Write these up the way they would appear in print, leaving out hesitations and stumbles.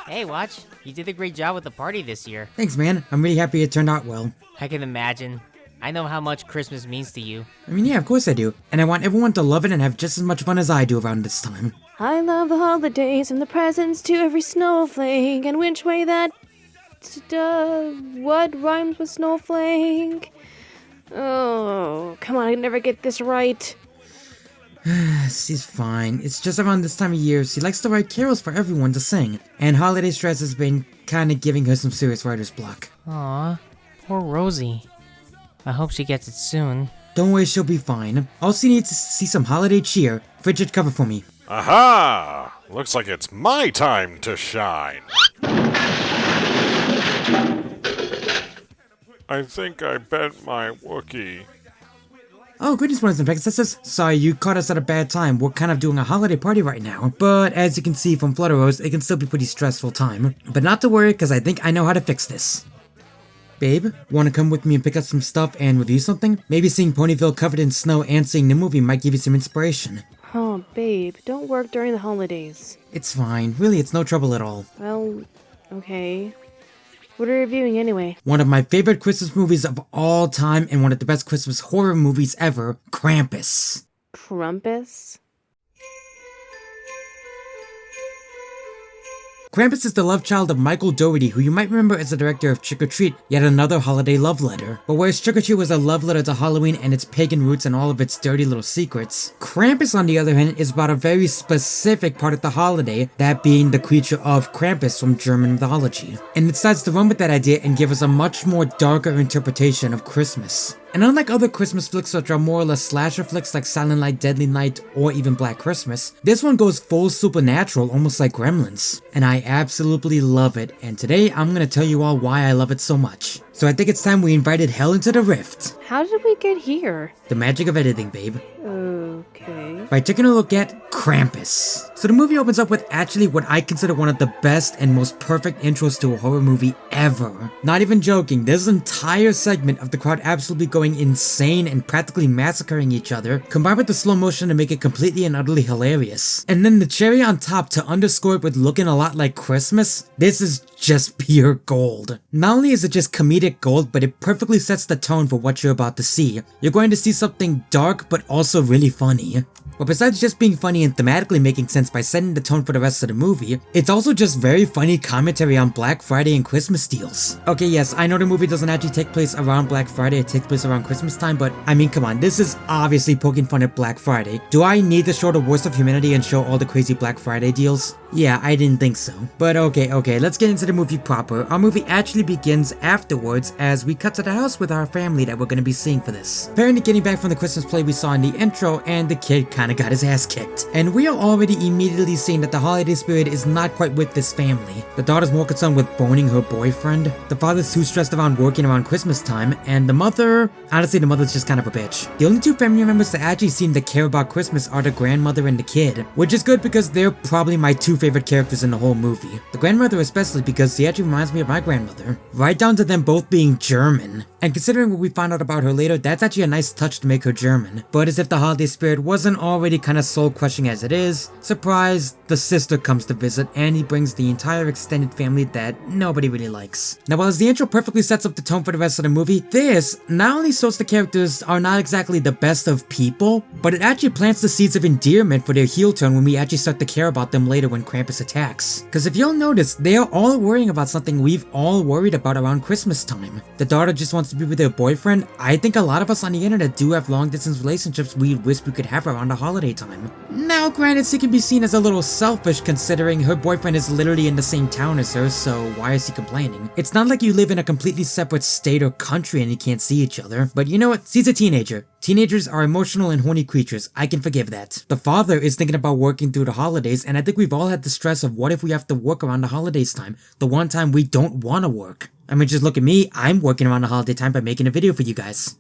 Hey, Watch, you did a great job with the party this year. Thanks, man. I'm really happy it turned out well. I can imagine. I know how much Christmas means to you. I mean, yeah, of course I do. And I want everyone to love it and have just as much fun as I do around this time. I love the holidays and the presents to every snowflake and which way that... what rhymes with snowflake? Oh, come on, I never get this right. She's fine. It's just around this time of year, she likes to write carols for everyone to sing. And holiday stress has been kinda giving her some serious writer's block. Aw, poor Rosie. I hope she gets it soon. Don't worry, she'll be fine. All she needs is to see some holiday cheer. Frigid, cover for me. Aha! Looks like it's my time to shine. I think I bent my Wookiee. Oh, goodness, brothers and princesses. Sorry, you caught us at a bad time. We're kind of doing a holiday party right now. But as you can see from Flutter Rose, it can still be a pretty stressful time. But not to worry, because I think I know how to fix this. Babe, wanna come with me and pick up some stuff and review something? Maybe seeing Ponyville covered in snow and seeing the movie might give you some inspiration. Oh, babe, don't work during the holidays. It's fine. Really, it's no trouble at all. Well, okay. What are you reviewing anyway? One of my favorite Christmas movies of all time and one of the best Christmas horror movies ever, Krampus. Krampus? Krampus is the love child of Michael Dougherty, who you might remember as the director of Trick or Treat, yet another holiday love letter. But whereas Trick or Treat was a love letter to Halloween and its pagan roots and all of its dirty little secrets, Krampus on the other hand is about a very specific part of the holiday, that being the creature of Krampus from German mythology. And it decides to run with that idea and give us a much more darker interpretation of Christmas. And unlike other Christmas flicks which are more or less slasher flicks like Silent Night, Deadly Night, or even Black Christmas, this one goes full supernatural, almost like Gremlins. And I absolutely love it, and today I'm gonna tell you all why I love it so much. So I think it's time we invited hell into the rift. How did we get here? The magic of editing, babe. Okay. By taking a look at Krampus. So the movie opens up with actually what I consider one of the best and most perfect intros to a horror movie ever. Not even joking, this entire segment of the crowd absolutely going insane and practically massacring each other, combined with the slow motion to make it completely and utterly hilarious. And then the cherry on top to underscore it with looking a lot like Christmas, this is just pure gold. Not only is it just comedic gold, but it perfectly sets the tone for what you're about to see. You're going to see something dark, but also really funny. But besides just being funny and thematically making sense by setting the tone for the rest of the movie, it's also just very funny commentary on Black Friday and Christmas deals. Okay, yes, I know the movie doesn't actually take place around Black Friday, it takes place around Christmas time, but I mean, come on, this is obviously poking fun at Black Friday. Do I need to show the worst of humanity and show all the crazy Black Friday deals? Yeah, I didn't think so. But okay, let's get into the movie proper. Our movie actually begins afterwards as we cut to the house with our family that we're gonna be seeing for this. Apparently getting back from the Christmas play we saw in the intro, and the kid kinda got his ass kicked. And we are already immediately seeing that the holiday spirit is not quite with this family. The daughter's more concerned with boning her boyfriend. The father's too stressed around working around Christmas time, and the mother, honestly the mother's just kind of a bitch. The only two family members that actually seem to care about Christmas are the grandmother and the kid, which is good because they're probably my two favorite characters in the whole movie. The grandmother especially because she actually reminds me of my grandmother. Right down to them both being German. And considering what we find out about her later, that's actually a nice touch to make her German. But as if the holiday spirit wasn't already kinda soul-crushing as it is, surprise, the sister comes to visit and he brings the entire extended family that nobody really likes. Now while as the intro perfectly sets up the tone for the rest of the movie, this not only shows the characters are not exactly the best of people, but it actually plants the seeds of endearment for their heel turn when we actually start to care about them later when Krampus attacks. Cause if you'll notice, they are all worrying about something we've all worried about around Christmas time. The daughter just wants to be with her boyfriend. I think a lot of us on the internet do have long distance relationships we wish we could have around the holiday time. Now granted, she can be seen as a little selfish considering her boyfriend is literally in the same town as her, so why is he complaining? It's not like you live in a completely separate state or country and you can't see each other, but you know what, she's a teenager. Teenagers are emotional and horny creatures, I can forgive that. The father is thinking about working through the holidays, and I think we've all had the stress of what if we have to work around the holidays time, the one time we don't want to work. I mean, just look at me, I'm working around the holiday time by making a video for you guys.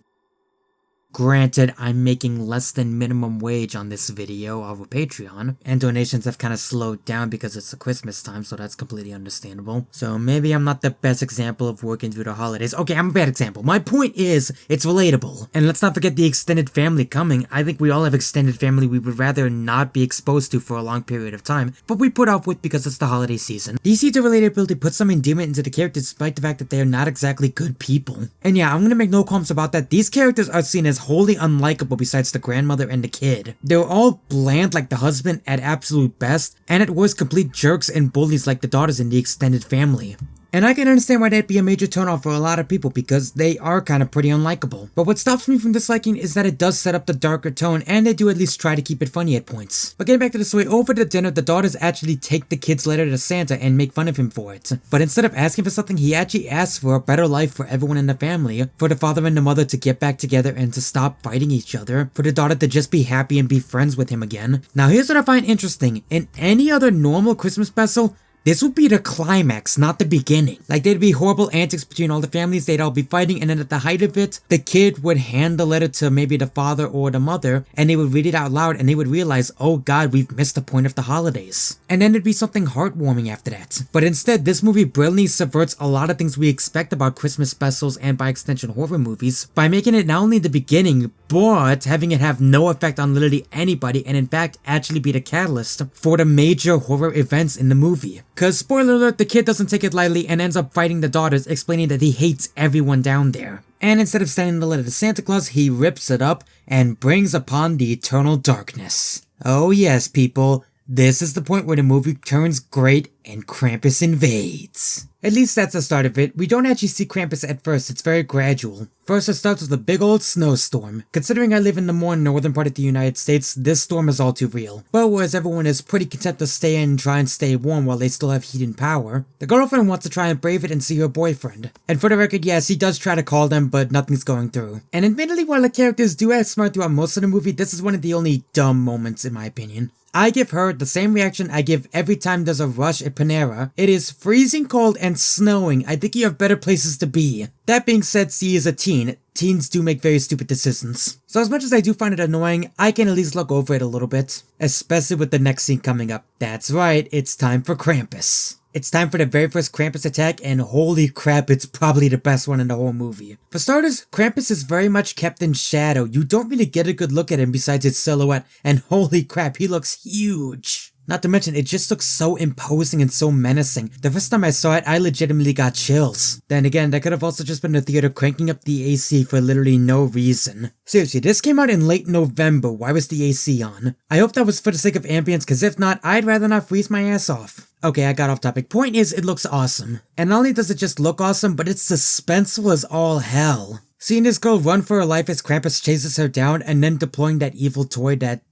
Granted, I'm making less than minimum wage on this video over Patreon, and donations have kind of slowed down because it's the Christmas time, so that's completely understandable. So maybe I'm not the best example of working through the holidays. Okay, I'm a bad example. My point is, it's relatable. And let's not forget the extended family coming. I think we all have extended family we would rather not be exposed to for a long period of time, but we put off with because it's the holiday season. DC to relatability puts some endearment into the characters despite the fact that they are not exactly good people. And yeah, I'm gonna make no qualms about that. These characters are seen as wholly unlikable besides the grandmother and the kid. They're all bland like the husband at absolute best, and at worst complete jerks and bullies like the daughters in the extended family. And I can understand why that'd be a major turnoff for a lot of people because they are kind of pretty unlikable. But what stops me from disliking is that it does set up the darker tone and they do at least try to keep it funny at points. But getting back to the story, over the dinner the daughters actually take the kid's letter to Santa and make fun of him for it. But instead of asking for something, he actually asks for a better life for everyone in the family, for the father and the mother to get back together and to stop fighting each other, for the daughter to just be happy and be friends with him again. Now here's what I find interesting. In any other normal Christmas special, this would be the climax, not the beginning. Like, there'd be horrible antics between all the families, they'd all be fighting, and then at the height of it, the kid would hand the letter to maybe the father or the mother, and they would read it out loud, and they would realize, oh god, we've missed the point of the holidays. And then there'd be something heartwarming after that. But instead, this movie brilliantly subverts a lot of things we expect about Christmas specials and by extension horror movies, by making it not only the beginning, but having it have no effect on literally anybody, and in fact, actually be the catalyst for the major horror events in the movie. Cause spoiler alert, the kid doesn't take it lightly and ends up fighting the daughters, explaining that he hates everyone down there. And instead of sending the letter to Santa Claus, he rips it up and brings upon the eternal darkness. Oh yes, people, this is the point where the movie turns great and Krampus invades. At least that's the start of it. We don't actually see Krampus at first, it's very gradual. First it starts with a big old snowstorm. Considering I live in the more northern part of the United States, this storm is all too real. But whereas everyone is pretty content to stay in and try and stay warm while they still have heat and power, the girlfriend wants to try and brave it and see her boyfriend. And for the record, yes, he does try to call them, but nothing's going through. And admittedly, while the characters do act smart throughout most of the movie, this is one of the only dumb moments in my opinion. I give her the same reaction I give every time there's a rush at Panera. It is freezing cold and snowing. I think you have better places to be. That being said, C is a teen. Teens do make very stupid decisions. So as much as I do find it annoying, I can at least look over it a little bit. Especially with the next scene coming up. That's right, it's time for Krampus. It's time for the very first Krampus attack, and holy crap, it's probably the best one in the whole movie. For starters, Krampus is very much kept in shadow. You don't really get a good look at him besides his silhouette, and holy crap, he looks huge. Not to mention, it just looks so imposing and so menacing. The first time I saw it, I legitimately got chills. Then again, that could have also just been the theater cranking up the AC for literally no reason. Seriously, this came out in late November. Why was the AC on? I hope that was for the sake of ambience, cause if not, I'd rather not freeze my ass off. Okay, I got off topic. Point is, it looks awesome. And not only does it just look awesome, but it's suspenseful as all hell. Seeing this girl run for her life as Krampus chases her down, and then deploying that evil toy that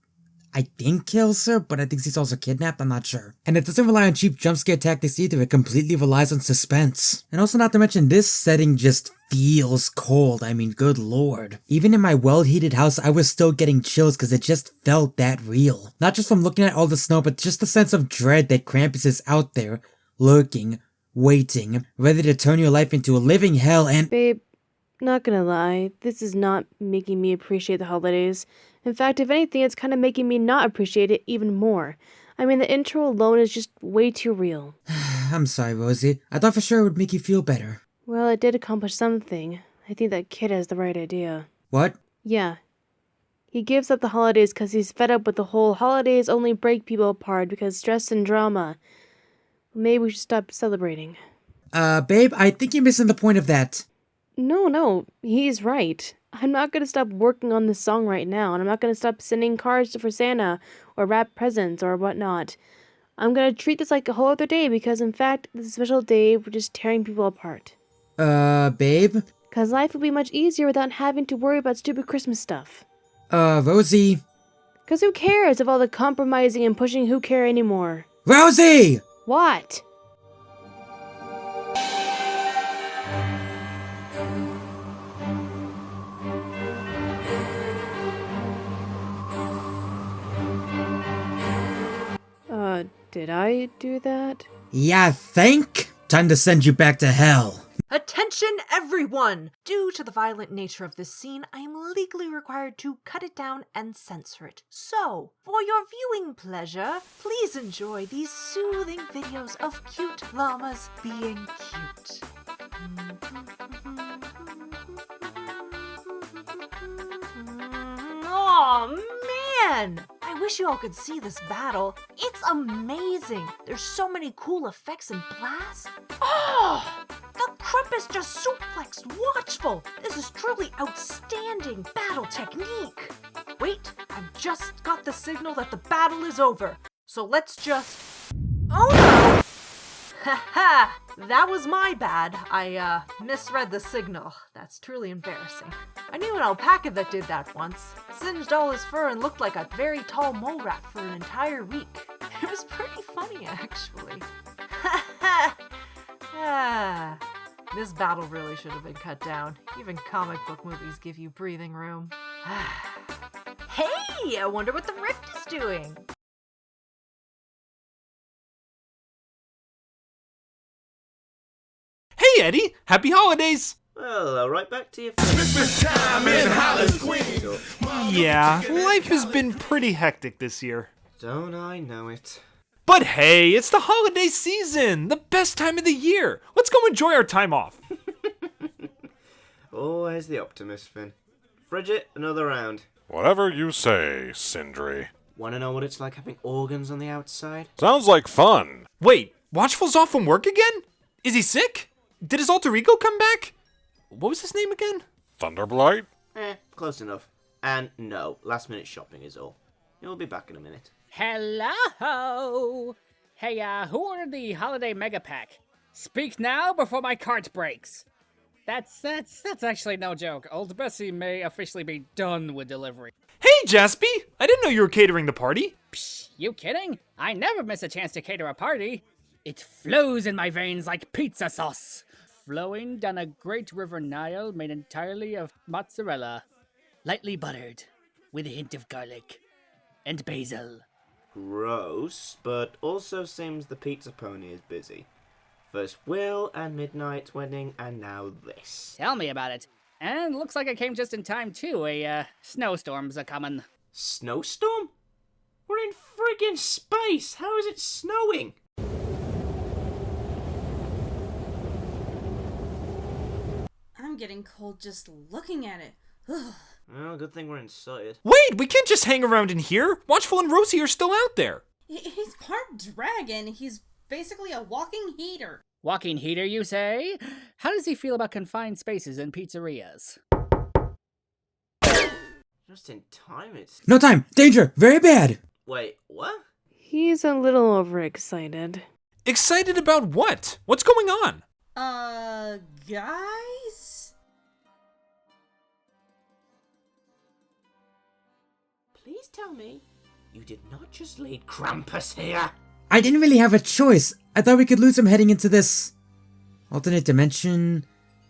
I think kills her, but I think she's also kidnapped, I'm not sure. And it doesn't rely on cheap jump scare tactics either, it completely relies on suspense. And also not to mention, this setting just feels cold, I mean, good lord. Even in my well-heated house, I was still getting chills because it just felt that real. Not just from looking at all the snow, but just the sense of dread that Krampus is out there, lurking, waiting, ready to turn your life into a living hell and— Babe, not gonna lie, this is not making me appreciate the holidays. In fact, if anything, it's kind of making me not appreciate it even more. I mean, the intro alone is just way too real. I'm sorry, Rosie. I thought for sure it would make you feel better. Well, it did accomplish something. I think that kid has the right idea. What? Yeah. He gives up the holidays because he's fed up with the whole holidays only break people apart because stress and drama. Maybe we should stop celebrating. Babe, I think you're missing the point of that. No, he's right. I'm not going to stop working on this song right now, and I'm not going to stop sending cards for Santa or wrap presents or whatnot. I'm going to treat this like a whole other day because, in fact, this is a special day for just tearing people apart. Babe? Because life would be much easier without having to worry about stupid Christmas stuff. Rosie? Because who cares of all the compromising and pushing who care anymore? Rosie! What? Did I do that? Yeah, think? Time to send you back to hell. Attention, everyone! Due to the violent nature of this scene, I am legally required to cut it down and censor it. So, for your viewing pleasure, please enjoy these soothing videos of cute llamas being cute. Aw, man! I wish you all could see this battle. It's amazing! There's so many cool effects and blasts. Oh! The Krampus just suplexed Watchful! This is truly outstanding battle technique! Wait, I've just got the signal that the battle is over. So let's just... Oh no! Haha! That was my bad. I, misread the signal. That's truly embarrassing. I knew an alpaca that did that once. Singed all his fur and looked like a very tall mole rat for an entire week. It was pretty funny, actually. This battle really should have been cut down. Even comic book movies give you breathing room. Hey! I wonder what the rift is doing! Hey Eddie, happy holidays! Well, right back to your Christmas time in Hollis, Queens. Yeah, life has been pretty hectic this year. Don't I know it? But hey, it's the holiday season, the best time of the year. Let's go enjoy our time off. Always the optimist, Finn. Bridget, another round. Whatever you say, Sindri. Wanna know what it's like having organs on the outside? Sounds like fun. Wait, Watchful's off from work again? Is he sick? Did his alter ego come back? What was his name again? Thunderblight? Close enough. And no, last minute shopping is all. He'll be back in a minute. Hello! Hey, who ordered the holiday mega pack? Speak now before my cart breaks. That's actually no joke. Old Bessie may officially be done with delivery. Hey Jaspy, I didn't know you were catering the party. Psh, you kidding? I never miss a chance to cater a party. It flows in my veins like pizza sauce, flowing down a great river Nile made entirely of mozzarella, lightly buttered, with a hint of garlic and basil. Gross, but also seems the pizza pony is busy. First Will and Midnight Wedding, and now this. Tell me about it. And looks like I came just in time too. Snowstorm's a-comin'. Snowstorm? We're in friggin' space! How is it snowing? I'm getting cold just looking at it. Ugh. Well, good thing we're inside. Wait, we can't just hang around in here. Watchful and Rosie are still out there. He's part dragon. He's basically a walking heater. Walking heater, you say? How does he feel about confined spaces in pizzerias? Just in time, it's... No time! Danger! Very bad! Wait, what? He's a little overexcited. Excited about what? What's going on? Guys? Please tell me you did not just lead Krampus here. I didn't really have a choice. I thought we could lose him heading into this... alternate dimension...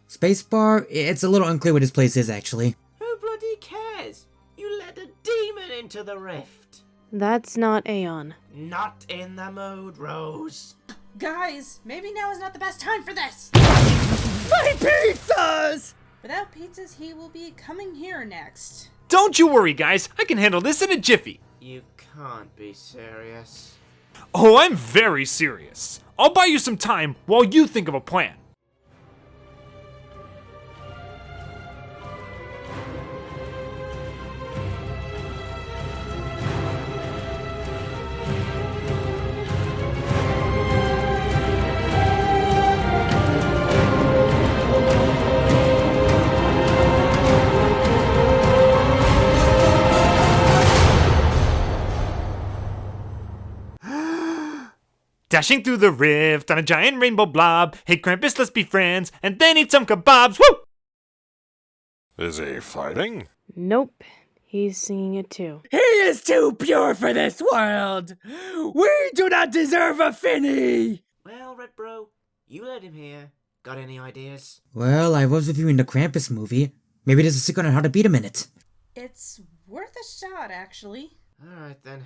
spacebar? It's a little unclear what his place is, actually. Who bloody cares? You led a demon into the rift. That's not Aeon. Not in the mood, Rose. Guys, maybe now is not the best time for this. My pizzas! Without pizzas, he will be coming here next. Don't you worry, guys. I can handle this in a jiffy. You can't be serious. Oh, I'm very serious. I'll buy you some time while you think of a plan. Dashing through the rift on a giant rainbow blob. Hey Krampus, let's be friends, and then eat some kebabs. Woo! Is he fighting? Nope. He's singing it too. He is too pure for this world! We do not deserve a Freney! Well, Red Bro, you led him here. Got any ideas? Well, I was reviewing the Krampus movie. Maybe there's a secret on how to beat him in it. It's worth a shot, actually. Alright then.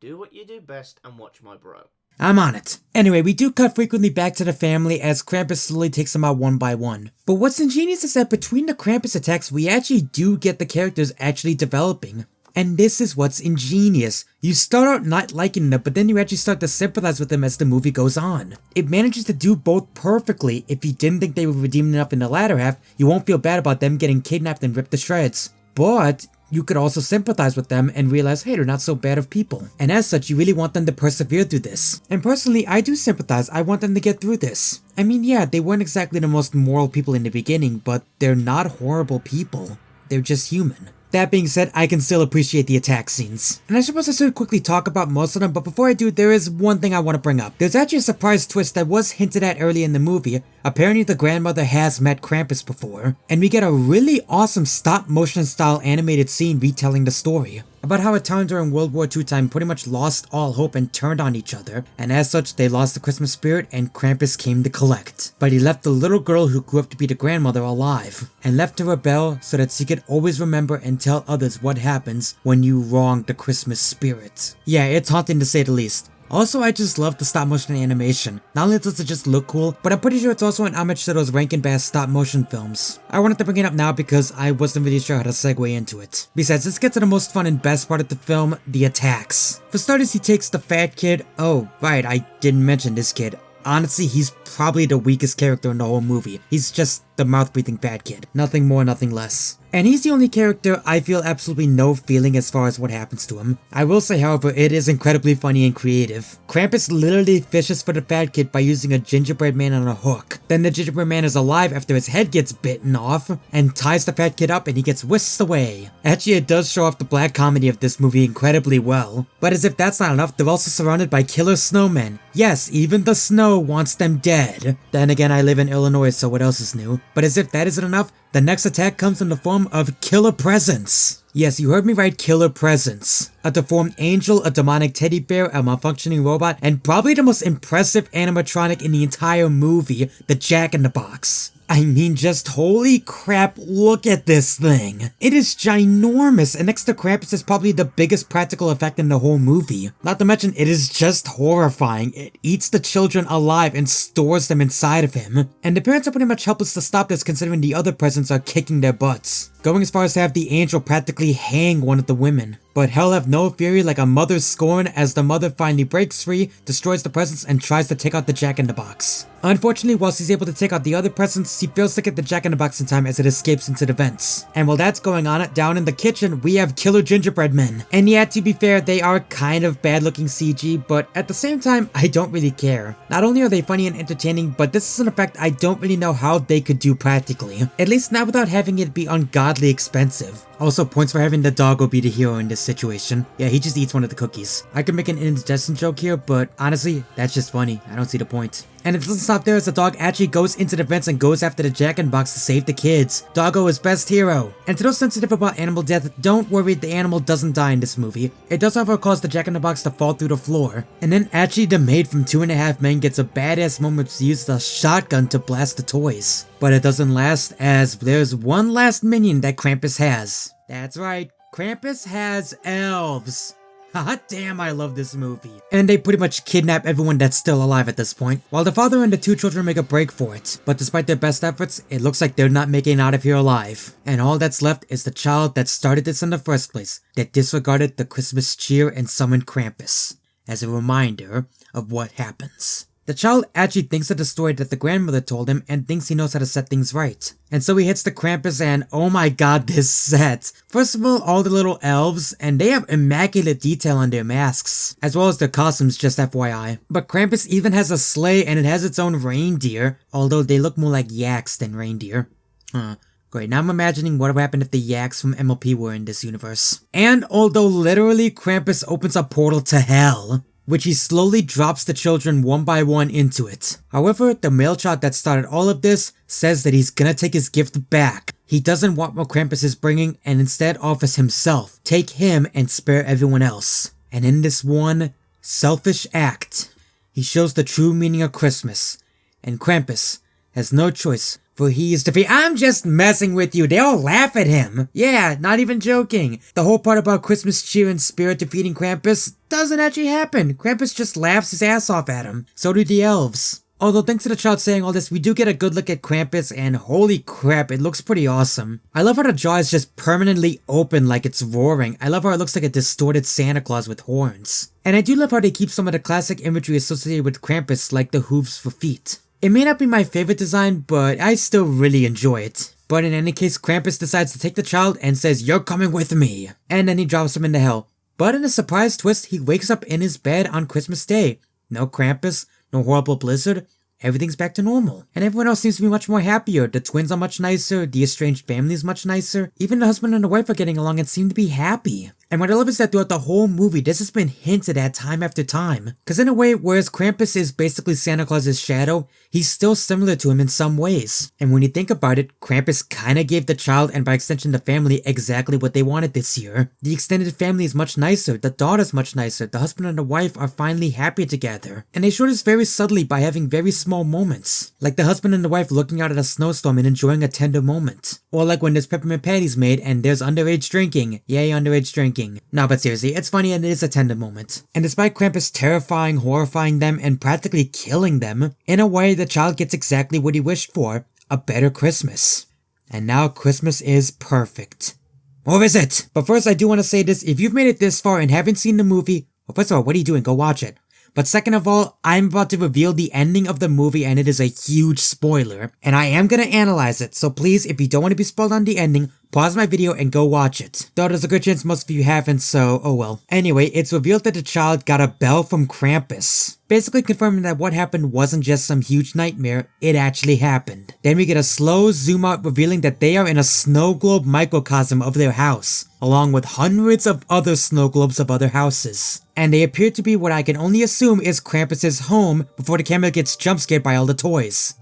Do what you do best and watch my bro. I'm on it. Anyway, we do cut frequently back to the family as Krampus slowly takes them out one by one. But what's ingenious is that between the Krampus attacks, we actually do get the characters actually developing. And this is what's ingenious. You start out not liking them, but then you actually start to sympathize with them as the movie goes on. It manages to do both perfectly. If you didn't think they were redeemed enough in the latter half, you won't feel bad about them getting kidnapped and ripped to shreds. But you could also sympathize with them and realize, hey, they're not so bad of people. And as such, you really want them to persevere through this. And personally, I do sympathize. I want them to get through this. I mean, yeah, they weren't exactly the most moral people in the beginning, but they're not horrible people. They're just human. That being said, I can still appreciate the attack scenes. And I suppose I should quickly talk about most of them, but before I do, there is one thing I want to bring up. There's actually a surprise twist that was hinted at early in the movie. Apparently the grandmother has met Krampus before, and we get a really awesome stop-motion style animated scene retelling the story. About how a town during World War II time pretty much lost all hope and turned on each other, and as such they lost the Christmas spirit and Krampus came to collect. But he left the little girl who grew up to be the grandmother alive, and left to rebel so that she could always remember and tell others what happens when you wrong the Christmas spirit. Yeah, it's haunting to say the least. Also, I just love the stop motion animation. Not only does it just look cool, but I'm pretty sure it's also an homage to those Rankin Bass stop motion films. I wanted to bring it up now because I wasn't really sure how to segue into it. Besides, let's get to the most fun and best part of the film, the attacks. For starters, he takes the fat kid. Oh, right, I didn't mention this kid. Honestly, he's probably the weakest character in the whole movie. He's just the mouth-breathing fat kid. Nothing more, nothing less. And he's the only character I feel absolutely no feeling as far as what happens to him. I will say, however, it is incredibly funny and creative. Krampus literally fishes for the fat kid by using a gingerbread man on a hook. Then the gingerbread man is alive after his head gets bitten off, and ties the fat kid up and he gets whisked away. Actually, it does show off the black comedy of this movie incredibly well. But as if that's not enough, they're also surrounded by killer snowmen. Yes, even the snow wants them dead. Then again, I live in Illinois, so what else is new? But as if that isn't enough, the next attack comes in the form of killer presents. Yes, you heard me right, killer presents. A deformed angel, a demonic teddy bear, a malfunctioning robot, and probably the most impressive animatronic in the entire movie, the Jack-in-the-Box. I mean, just holy crap, look at this thing. It is ginormous, and next to Krampus is probably the biggest practical effect in the whole movie. Not to mention, it is just horrifying. It eats the children alive and stores them inside of him. And the parents are pretty much helpless to stop this considering the other presents are kicking their butts. Going as far as to have the angel practically hang one of the women. But hell have no fury like a mother's scorn as the mother finally breaks free, destroys the presents, and tries to take out the Jack-in-the-Box. Unfortunately, while she's able to take out the other presents, she fails to get the Jack-in-the-Box in time as it escapes into the vents. And while that's going on, down in the kitchen, we have killer gingerbread men. And yeah, to be fair, they are kind of bad-looking CG, but at the same time, I don't really care. Not only are they funny and entertaining, but this is an effect I don't really know how they could do practically. At least not without having it be ungodly expensive. Also, points for having the doggo be the hero in this situation. Yeah, he just eats one of the cookies. I could make an indigestion joke here, but honestly, that's just funny. I don't see the point. And it doesn't stop there as the dog actually goes into the vents and goes after the Jack-in-the-Box to save the kids. Doggo is best hero. And to those sensitive about animal death, don't worry, the animal doesn't die in this movie. It does however cause the Jack-in-the-Box to fall through the floor. And then actually the maid from 2.5 Men gets a badass moment to use the shotgun to blast the toys. But it doesn't last as there's one last minion that Krampus has. That's right, Krampus has elves. Haha, damn, I love this movie. And they pretty much kidnap everyone that's still alive at this point, while the father and the two children make a break for it. But despite their best efforts, it looks like they're not making it out of here alive. And all that's left is the child that started this in the first place, that disregarded the Christmas cheer and summoned Krampus, as a reminder of what happens. The child actually thinks of the story that the grandmother told him and thinks he knows how to set things right. And so he hits the Krampus and oh my god, this set. First of all the little elves, and they have immaculate detail on their masks, as well as their costumes, just FYI. But Krampus even has a sleigh and it has its own reindeer, although they look more like yaks than reindeer. Great, now I'm imagining what would happen if the yaks from MLP were in this universe. And although literally Krampus opens a portal to hell, which he slowly drops the children one by one into it. However, the male child that started all of this says that he's gonna take his gift back. He doesn't want what Krampus is bringing and instead offers himself. Take him and spare everyone else. And in this one selfish act, he shows the true meaning of Christmas. And Krampus has no choice For he is defeated. I'm just messing with you. They all laugh at him. Yeah, not even joking. The whole part about Christmas cheer and spirit defeating Krampus doesn't actually happen. Krampus just laughs his ass off at him. So do the elves. Although thanks to the child saying all this, we do get a good look at Krampus, and holy crap, it looks pretty awesome. I love how the jaw is just permanently open like it's roaring. I love how it looks like a distorted Santa Claus with horns. And I do love how they keep some of the classic imagery associated with Krampus, like the hooves for feet. It may not be my favorite design, but I still really enjoy it. But in any case, Krampus decides to take the child and says, "You're coming with me." And then he drops him into hell. But in a surprise twist, he wakes up in his bed on Christmas Day. No Krampus, no horrible blizzard. Everything's back to normal. And everyone else seems to be much more happier. The twins are much nicer, the estranged family is much nicer. Even the husband and the wife are getting along and seem to be happy. And what I love is that throughout the whole movie, this has been hinted at time after time. Because in a way, whereas Krampus is basically Santa Claus's shadow, he's still similar to him in some ways. And when you think about it, Krampus kinda gave the child and by extension the family exactly what they wanted this year. The extended family is much nicer, the daughter's much nicer, the husband and the wife are finally happy together. And they show this very subtly by having very small moments. Like the husband and the wife looking out at a snowstorm and enjoying a tender moment. Or like when there's peppermint patties made and there's underage drinking. Yay, underage drinking. No, but seriously, it's funny and it is a tender moment. And despite Krampus terrifying, horrifying them, and practically killing them, in a way the child gets exactly what he wished for, a better Christmas. And now Christmas is perfect. Or is it? But first I do want to say this, if you've made it this far and haven't seen the movie, well first of all, what are you doing? Go watch it. But second of all, I'm about to reveal the ending of the movie and it is a huge spoiler. And I am gonna analyze it, so please, if you don't want to be spoiled on the ending, pause my video and go watch it. Though there's a good chance most of you haven't, so oh well. Anyway, it's revealed that the child got a bell from Krampus. Basically confirming that what happened wasn't just some huge nightmare, it actually happened. Then we get a slow zoom out revealing that they are in a snow globe microcosm of their house, along with hundreds of other snow globes of other houses. And they appear to be what I can only assume is Krampus's home before the camera gets jump scared by all the toys.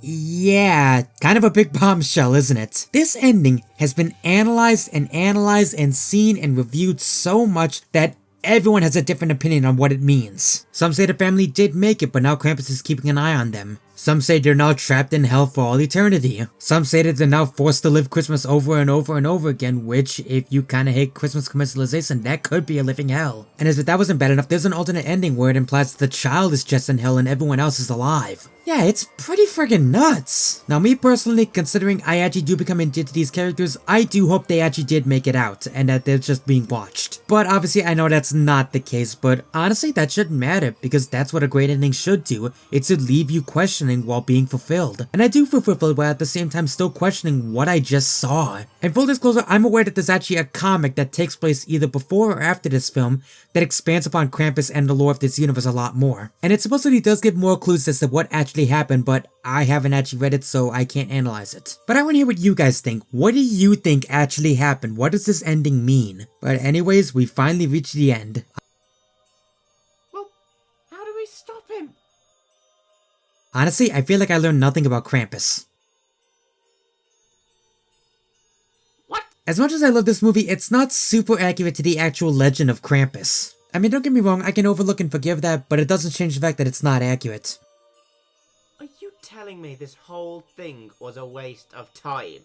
Yeah, kind of a big bombshell, isn't it? This ending has been analyzed and seen and reviewed so much that everyone has a different opinion on what it means. Some say the family did make it, but now Krampus is keeping an eye on them. Some say they're now trapped in hell for all eternity. Some say that they're now forced to live Christmas over and over and over again, which, if you kinda hate Christmas commercialization, that could be a living hell. And as if that wasn't bad enough, there's an alternate ending where it implies that the child is just in hell and everyone else is alive. Yeah, it's pretty friggin' nuts. Now me personally, considering I actually do become endeared to these characters, I do hope they actually did make it out, and that they're just being watched. But obviously I know that's not the case, but honestly that shouldn't matter, because that's what a great ending should do. It should leave you questioning while being fulfilled. And I do feel fulfilled while at the same time still questioning what I just saw. And full disclosure, I'm aware that there's actually a comic that takes place either before or after this film that expands upon Krampus and the lore of this universe a lot more. And it supposedly does give more clues as to what actually happened, but I haven't actually read it, so I can't analyze it. But I want to hear what you guys think. What do you think actually happened? What does this ending mean? But anyways, we finally reached the end. Well, how do we stop him? Honestly, I feel like I learned nothing about Krampus. What? As much as I love this movie, it's not super accurate to the actual legend of Krampus. I mean, don't get me wrong, I can overlook and forgive that, but it doesn't change the fact that it's not accurate. Are you telling me this whole thing was a waste of time?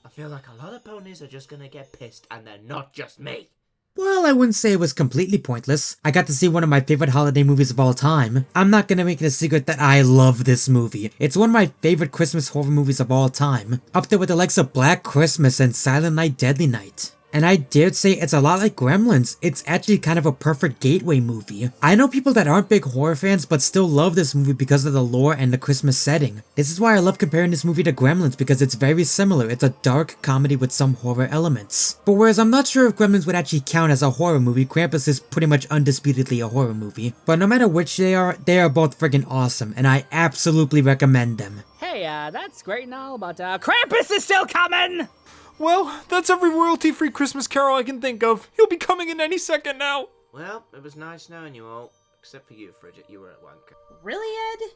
I feel like a lot of ponies are just gonna get pissed, and they're not just me. Well, I wouldn't say it was completely pointless. I got to see one of my favorite holiday movies of all time. I'm not gonna make it a secret that I love this movie. It's one of my favorite Christmas horror movies of all time. Up there with the likes of Black Christmas and Silent Night, Deadly Night. And I dare say it's a lot like Gremlins. It's actually kind of a perfect gateway movie. I know people that aren't big horror fans but still love this movie because of the lore and the Christmas setting. This is why I love comparing this movie to Gremlins, because it's very similar. It's a dark comedy with some horror elements. But whereas I'm not sure if Gremlins would actually count as a horror movie, Krampus is pretty much undisputedly a horror movie. But no matter which they are both friggin' awesome, and I absolutely recommend them. Hey, that's great and all, but Krampus is still coming! Well, that's every royalty-free Christmas carol I can think of. He'll be coming in any second now. Well, it was nice knowing you all. Except for you, Frigid, you were at one. Really, Ed?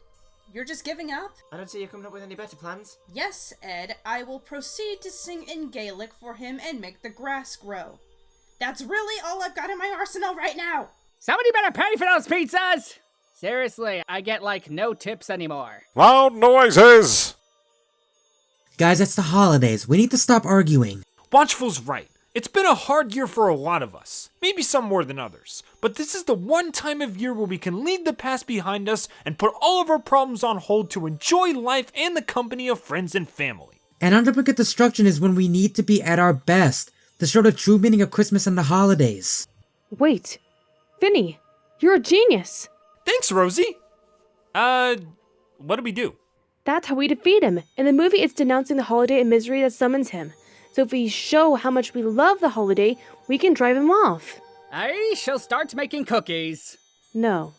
You're just giving up? I don't see you coming up with any better plans. Yes, Ed, I will proceed to sing in Gaelic for him and make the grass grow. That's really all I've got in my arsenal right now! Somebody better pay for those pizzas! Seriously, I get, like, no tips anymore. Loud noises! Guys, it's the holidays. We need to stop arguing. Watchful's right. It's been a hard year for a lot of us, maybe some more than others, but this is the one time of year where we can leave the past behind us and put all of our problems on hold to enjoy life and the company of friends and family. And unpredictable destruction is when we need to be at our best, to show the true meaning of Christmas and the holidays. Wait. Finny, you're a genius. Thanks, Rosie. What do we do? That's how we defeat him. In the movie, it's denouncing the holiday and misery that summons him. So if we show how much we love the holiday, we can drive him off. I shall start making cookies. No,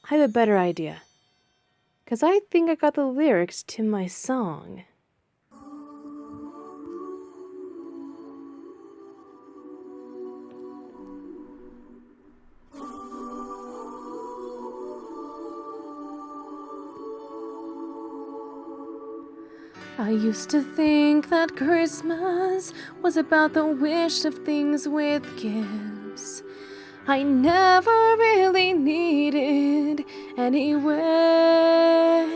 I have a better idea. 'Cause I think I got the lyrics to my song. I used to think that Christmas was about the wish of things with gifts I never really needed anyway.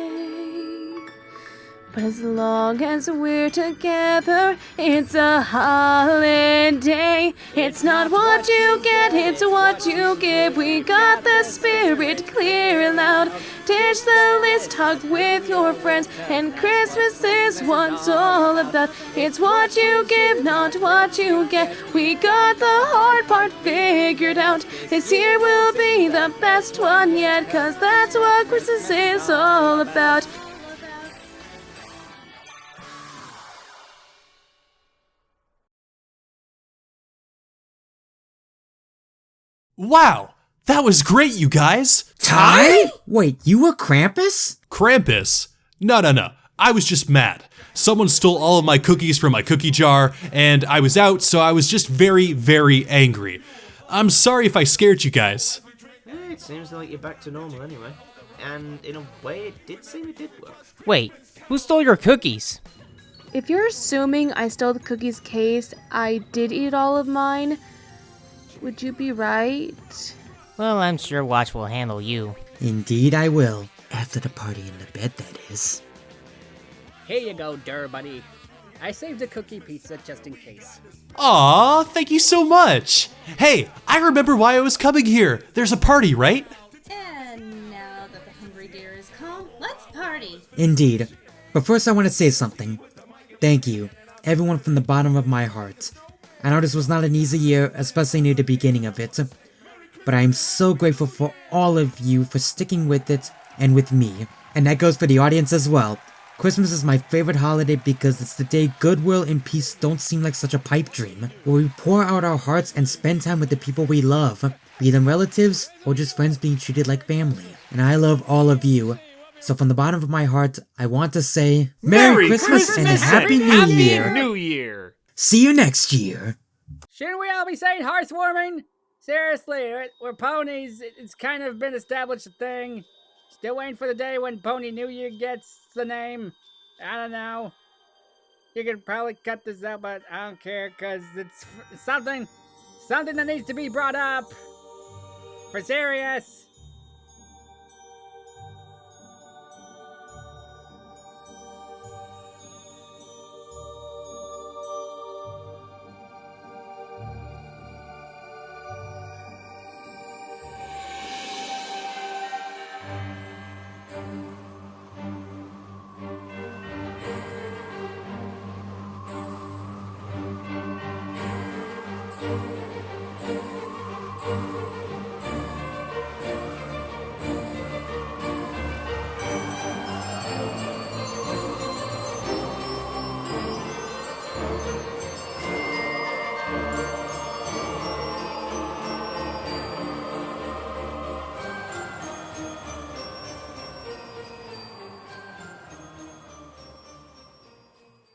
But as long as we're together, it's a holiday. It's not what you get, it's what you give. We got the spirit clear and loud. Ditch the list, hug with your friends, and Christmas is what it's all about. It's what you give, not what you get. We got the hard part figured out. This year will be the best one yet, 'cause that's what Christmas is all about. Wow, that was great, you guys! Ty? Wait, you were Krampus? Krampus? No. I was just mad. Someone stole all of my cookies from my cookie jar, and I was out, so I was just very, very angry. I'm sorry if I scared you guys. It seems like you're back to normal anyway. And in a way, it did seem it did work. Wait, who stole your cookies? If you're assuming I stole the cookies case, I did eat all of mine. Would you be right? Well, I'm sure Watch will handle you. Indeed I will. After the party in the bed, that is. Here you go, Durr buddy. I saved a cookie pizza just in case. Aw, thank you so much! Hey, I remember why I was coming here. There's a party, right? And now that the hungry deer is calm, let's party. Indeed. But first I want to say something. Thank you, everyone, from the bottom of my heart. I know this was not an easy year, especially near the beginning of it. But I am so grateful for all of you for sticking with it and with me. And that goes for the audience as well. Christmas is my favorite holiday because it's the day goodwill and peace don't seem like such a pipe dream, where we pour out our hearts and spend time with the people we love, be them relatives or just friends being treated like family. And I love all of you. So from the bottom of my heart, I want to say Merry Christmas and Happy New Year! New Year! See you next year! Shouldn't we all be saying heartwarming? Seriously, we're ponies. It's kind of been established a thing. Still waiting for the day when Pony New Year gets the name. I don't know. You could probably cut this out, but I don't care, because it's something that needs to be brought up. For serious.